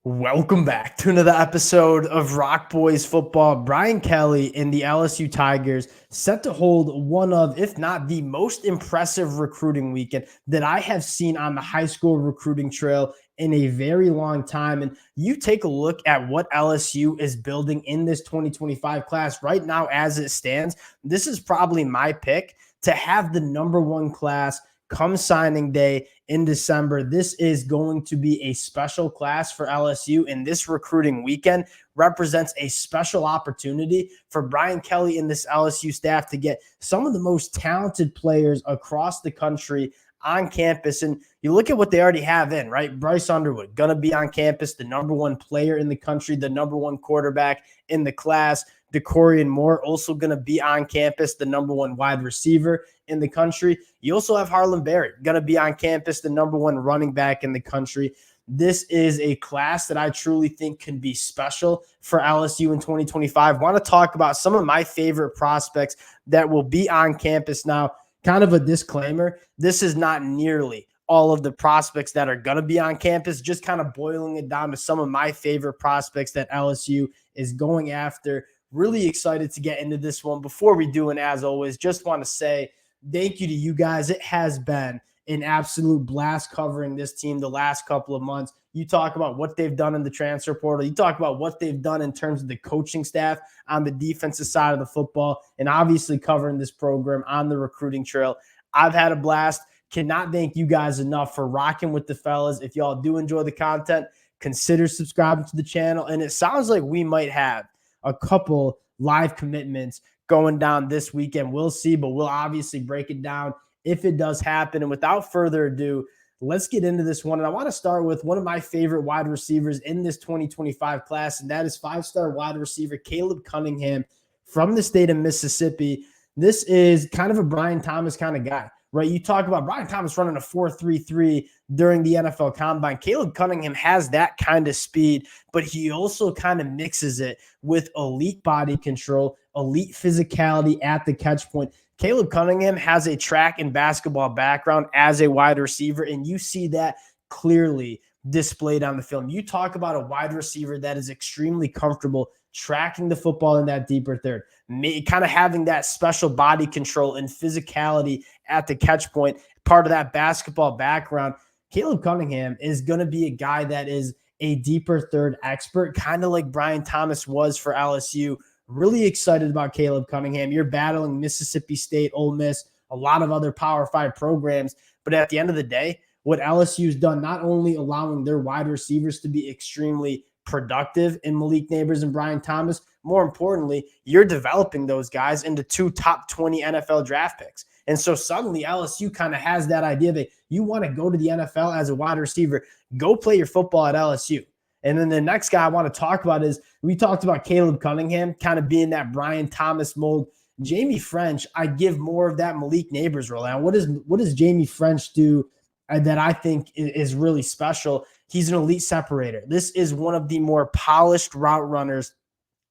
Welcome back to another episode of Rock Boys Football. Brian Kelly and the LSU Tigers set to hold one of, if not the most impressive recruiting weekend that I have seen on the high school recruiting trail in a very long time. And you take a look at what LSU is building in this 2025 class right now as it stands. This is probably my pick to have the number one class come signing day in December. This is going to be a special class for LSU, and this recruiting weekend represents a special opportunity for Brian Kelly and this LSU staff to get some of the most talented players across the country on campus. And you look at what they already have in, right? Bryce Underwood, going to be on campus, the number one player in the country, the number one quarterback in the class. DeCorian Moore also going to be on campus, the number one wide receiver in the country. You also have Harlan Berry going to be on campus, the number one running back in the country. This is a class that I truly think can be special for LSU in 2025. I want to talk about some of my favorite prospects that will be on campus. Now, kind of a disclaimer, this is not nearly all of the prospects that are going to be on campus, just kind of boiling it down to some of my favorite prospects that LSU is going after. Really excited to get into this one. Before we do, and as always, just want to say thank you to you guys. It has been an absolute blast covering this team the last couple of months. You talk about what they've done in the transfer portal. You talk about what they've done in terms of the coaching staff on the defensive side of the football, and obviously covering this program on the recruiting trail. I've had a blast. Cannot thank you guys enough for rocking with the fellas. If y'all do enjoy the content, consider subscribing to the channel. And it sounds like we might have a couple live commitments going down this weekend. We'll see, but we'll obviously break it down if it does happen. And without further ado, let's get into this one. And I want to start with one of my favorite wide receivers in this 2025 class, and that is five-star wide receiver Caleb Cunningham from the state of Mississippi. This is kind of a Brian Thomas kind of guy, right? You talk about Brian Thomas running a 4.33 during the NFL Combine. Caleb Cunningham has that kind of speed, but he also kind of mixes it with elite body control, elite physicality at the catch point. Caleb Cunningham has a track and basketball background as a wide receiver, and you see that clearly displayed on the film. You talk about a wide receiver that is extremely comfortable tracking the football in that deeper third, kind of having that special body control and physicality at the catch point, part of that basketball background. Caleb Cunningham is going to be a guy that is a deeper third expert, kind of like Brian Thomas was for LSU. Really excited about Caleb Cunningham. You're battling Mississippi State, Ole Miss, a lot of other Power 5 programs, but at the end of the day, what LSU's done, not only allowing their wide receivers to be extremely productive in Malik Neighbors and Brian Thomas, more importantly, you're developing those guys into two top 20 NFL draft picks. And so suddenly LSU kind of has that idea that you want to go to the NFL as a wide receiver, go play your football at LSU. And then the next guy I want to talk about is, we talked about Caleb Cunningham kind of being that Brian Thomas mold. Jamie French, I give more of that Malik Neighbors role. Now, what does Jamie French do that I think is really special? He's an elite separator. This is one of the more polished route runners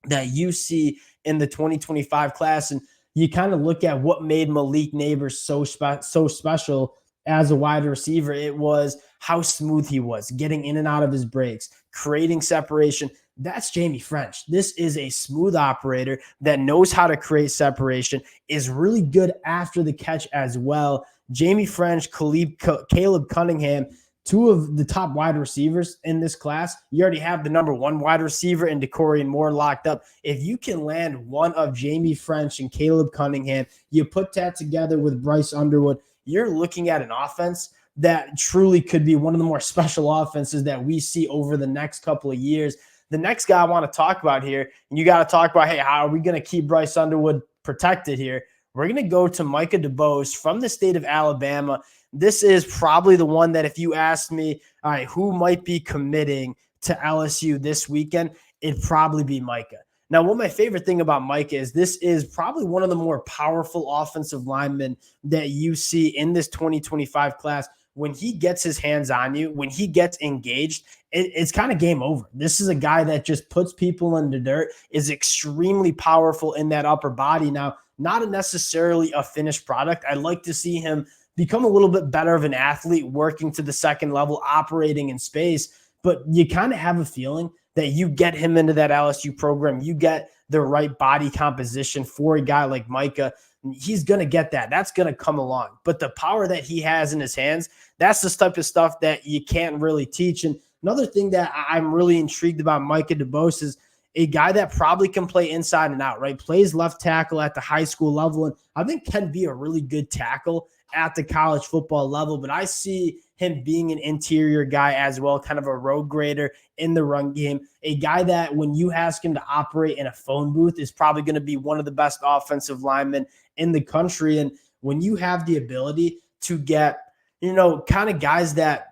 that you see in the 2025 class. And you kind of look at what made Malik Neighbors so special as a wide receiver. It was how smooth he was getting in and out of his breaks, creating separation. That's Jamie French. This is a smooth operator that knows how to create separation, is really good after the catch as well. Jamie French, Caleb Cunningham, two of the top wide receivers in this class. You already have the number one wide receiver in DeCorian Moore locked up. If you can land one of Jamie French and Caleb Cunningham, you put that together with Bryce Underwood, you're looking at an offense that truly could be one of the more special offenses that we see over the next couple of years. The next guy I want to talk about here, and you got to talk about, hey, how are we going to keep Bryce Underwood protected here? We're going to go to Micah Deos from the state of Alabama. This is probably the one that if you asked me, all right, who might be committing to LSU this weekend, it'd probably be Micah. Now, what my favorite thing about Micah is, this is probably one of the more powerful offensive linemen that you see in this 2025 class. When he gets his hands on you, when he gets engaged, it's kind of game over. This is a guy that just puts people in the dirt, is extremely powerful in that upper body. Now, not necessarily a finished product. I'd like to see him become a little bit better of an athlete, working to the second level, operating in space. but you kind of have a feeling that you get him into that LSU program, you get the right body composition for a guy like Micah, he's going to get that. That's going to come along. But the power that he has in his hands, that's the type of stuff that you can't really teach. And another thing that I'm really intrigued about Micah Deos is a guy that probably can play inside and out, right? Plays left tackle at the high school level, and I think can be a really good tackle at the college football level. But I see him being an interior guy as well, kind of a road grader in the run game, a guy that when you ask him to operate in a phone booth is probably going to be one of the best offensive linemen in the country. And when you have the ability to get, kind of guys that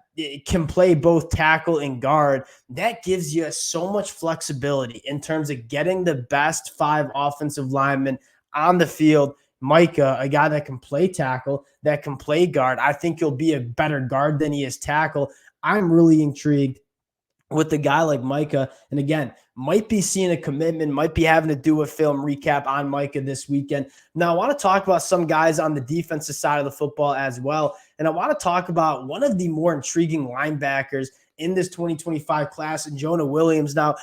can play both tackle and guard, that gives you so much flexibility in terms of getting the best 5 offensive linemen on the field. Micah, a guy that can play tackle, that can play guard, I think he'll be a better guard than he is tackle. I'm really intrigued with a guy like Micah. And again, might be seeing a commitment, might be having to do a film recap on Micah this weekend. Now, I want to talk about some guys on the defensive side of the football as well. And I want to talk about one of the more intriguing linebackers in this 2025 class, and Jonah Williams. Now,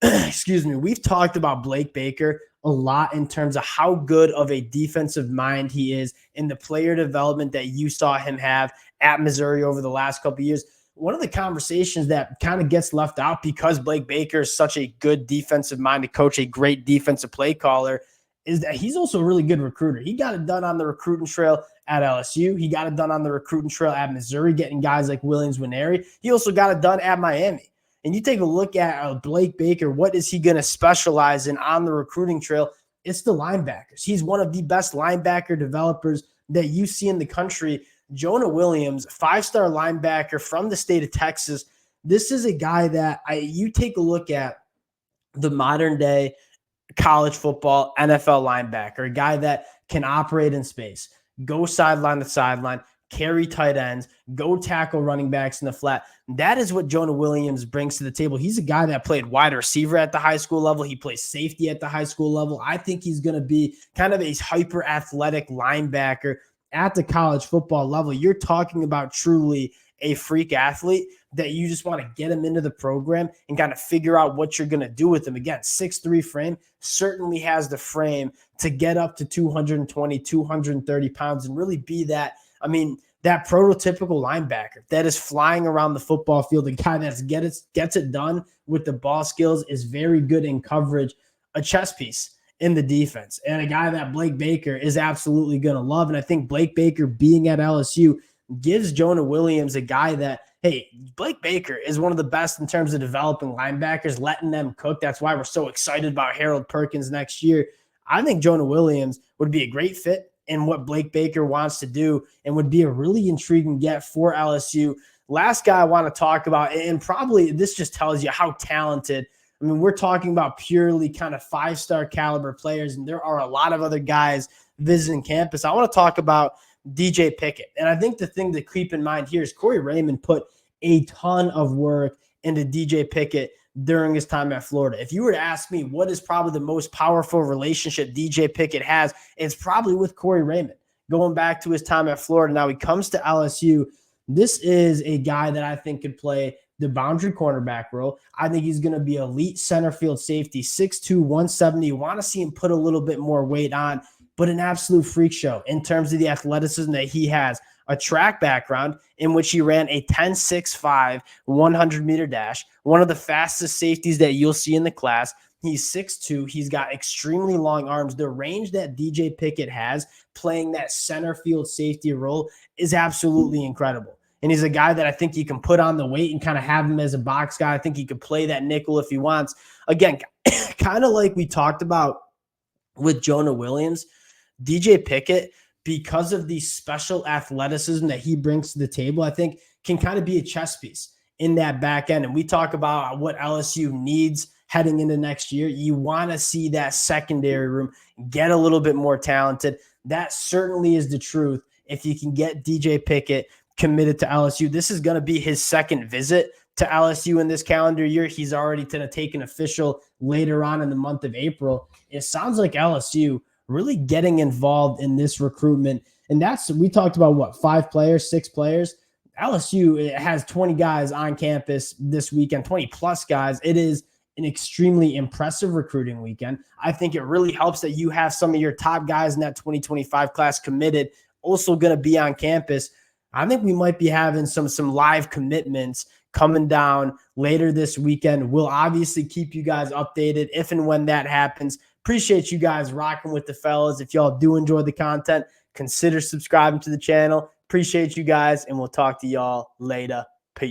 excuse me, we've talked about Blake Baker a lot in terms of how good of a defensive mind he is in the player development that you saw him have at Missouri over the last couple of years. One of the conversations that kind of gets left out because Blake Baker is such a good defensive-minded coach, a great defensive play caller, is that he's also a really good recruiter. He got it done on the recruiting trail at LSU. He got it done on the recruiting trail at Missouri, getting guys like Williams Nwaneri. He also got it done at Miami. And you take a look at Blake Baker, what is he going to specialize in on the recruiting trail? It's the linebackers. He's one of the best linebacker developers that you see in the country. Jonah Williams, 5-star linebacker from the state of Texas. This is a guy that you take a look at the modern day college football NFL linebacker, a guy that can operate in space, go sideline to sideline, carry tight ends, go tackle running backs in the flat. That is what Jonah Williams brings to the table. He's a guy that played wide receiver at the high school level. He plays safety at the high school level. I think he's going to be kind of a hyper athletic linebacker at the college football level. You're talking about truly a freak athlete that you just want to get him into the program and kind of figure out what you're going to do with him. Again, 6'3" frame, certainly has the frame to get up to 220, 230 pounds and really be that, that prototypical linebacker that is flying around the football field. A guy that gets it done with the ball skills, is very good in coverage, a chess piece in the defense, and a guy that Blake Baker is absolutely going to love. And I think Blake Baker being at LSU gives Jonah Williams a guy that, hey, Blake Baker is one of the best in terms of developing linebackers, letting them cook. That's why we're so excited about Harold Perkins next year. I think Jonah Williams would be a great fit in what Blake Baker wants to do and would be a really intriguing get for LSU. Last guy I want to talk about, and probably this just tells you how talented, we're talking about purely kind of 5-star caliber players, and there are a lot of other guys visiting campus. I want to talk about DJ Pickett. And I think the thing to keep in mind here is Corey Raymond put a ton of work into DJ Pickett during his time at Florida. If you were to ask me what is probably the most powerful relationship DJ Pickett has, it's probably with Corey Raymond, going back to his time at Florida. Now he comes to LSU. This is a guy that I think could play the boundary cornerback role. I think he's going to be elite center field safety, 6'2", 170. You want to see him put a little bit more weight on, but an absolute freak show in terms of the athleticism that he has. A track background in which he ran a 10.65 100-meter dash, one of the fastest safeties that you'll see in the class. He's 6'2". He's got extremely long arms. The range that DJ Pickett has playing that center field safety role is absolutely incredible. And he's a guy that I think you can put on the weight and kind of have him as a box guy. I think he could play that nickel if he wants. Again, kind of like we talked about with Jonah Williams, DJ Pickett, because of the special athleticism that he brings to the table, I think can kind of be a chess piece in that back end. And we talk about what LSU needs heading into next year. You want to see that secondary room get a little bit more talented. That certainly is the truth. If you can get DJ Pickett committed to LSU, this is going to be his second visit to LSU in this calendar year. He's already going to take an official later on in the month of April. It sounds like LSU really getting involved in this recruitment. And we talked about 5 players, 6 players. LSU has 20 guys on campus this weekend, 20 plus guys. It is an extremely impressive recruiting weekend. I think it really helps that you have some of your top guys in that 2025 class committed, also going to be on campus. I think we might be having some live commitments coming down later this weekend. We'll obviously keep you guys updated if and when that happens. Appreciate you guys rocking with the fellas. If y'all do enjoy the content, consider subscribing to the channel. Appreciate you guys, and we'll talk to y'all later.